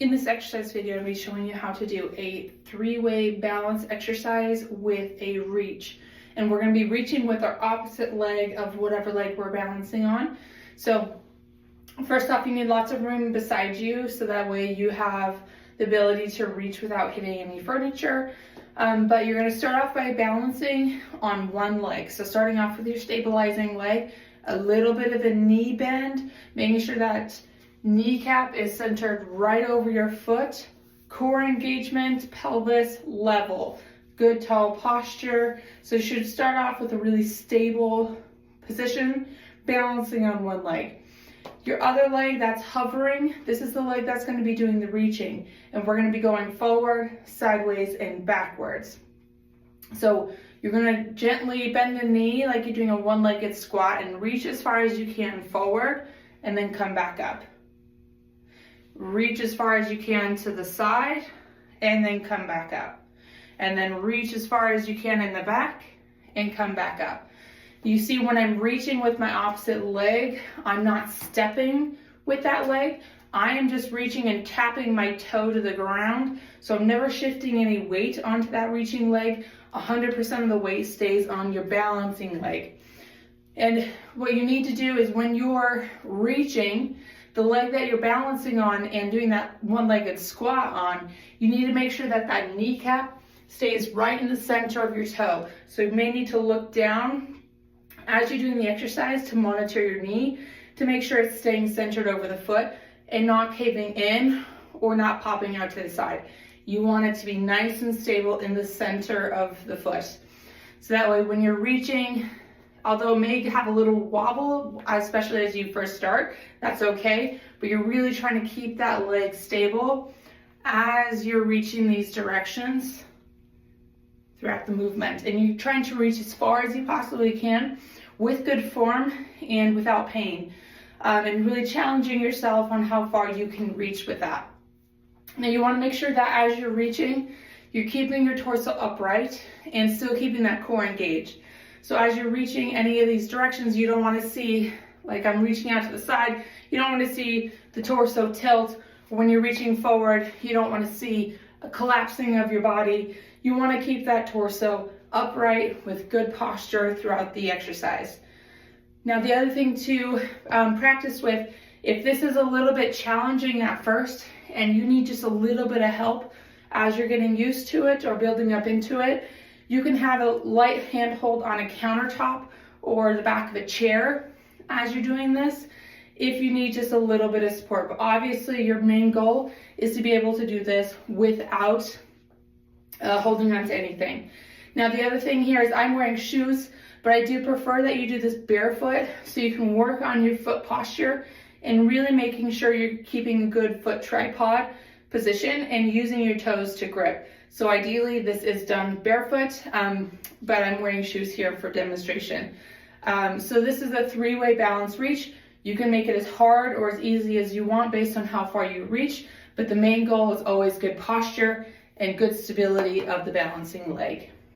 In this exercise video, I'm going to be showing you how to do a three-way balance exercise with a reach. And we're going to be reaching with our opposite leg of whatever leg we're balancing on. So first off, you need lots of room beside you, so that way you have the ability to reach without hitting any furniture. But you're going to start off by balancing on one leg. So starting off with your stabilizing leg, a little bit of a knee bend, making sure that kneecap is centered right over your foot, core engagement, pelvis level, good tall posture. So you should start off with a really stable position, balancing on one leg. Your other leg that's hovering, this is the leg that's going to be doing the reaching, and we're going to be going forward, sideways, and backwards. So you're going to gently bend the knee like you're doing a one-legged squat and reach as far as you can forward, and then come back up. Reach as far as you can to the side, and then come back up. And then reach as far as you can in the back, and come back up. You see, when I'm reaching with my opposite leg, I'm not stepping with that leg. I am just reaching and tapping my toe to the ground. So I'm never shifting any weight onto that reaching leg. 100% of the weight stays on your balancing leg. And what you need to do is when you're reaching, the leg that you're balancing on and doing that one-legged squat on, you need to make sure that that kneecap stays right in the center of your toe. So you may need to look down as you're doing the exercise to monitor your knee to make sure it's staying centered over the foot and not caving in or not popping out to the side. You want it to be nice and stable in the center of the foot. So that way when you're reaching, although it may have a little wobble, especially as you first start, that's okay. But you're really trying to keep that leg stable as you're reaching these directions throughout the movement. And you're trying to reach as far as you possibly can with good form and without pain. And really challenging yourself on how far you can reach with that. Now you want to make sure that as you're reaching, you're keeping your torso upright and still keeping that core engaged. So as you're reaching any of these directions, you don't want to see, like I'm reaching out to the side, you don't want to see the torso tilt. When you're reaching forward, you don't want to see a collapsing of your body. You want to keep that torso upright with good posture throughout the exercise. Now the other thing to practice with, if this is a little bit challenging at first and you need just a little bit of help as you're getting used to it or building up into it, you can have a light handhold on a countertop or the back of a chair as you're doing this if you need just a little bit of support. But obviously your main goal is to be able to do this without holding on to anything. Now the other thing here is I'm wearing shoes, but I do prefer that you do this barefoot so you can work on your foot posture and really making sure you're keeping a good foot tripod position and using your toes to grip. So ideally this is done barefoot, but I'm wearing shoes here for demonstration. So this is a three-way balance reach. You can make it as hard or as easy as you want based on how far you reach, but the main goal is always good posture and good stability of the balancing leg.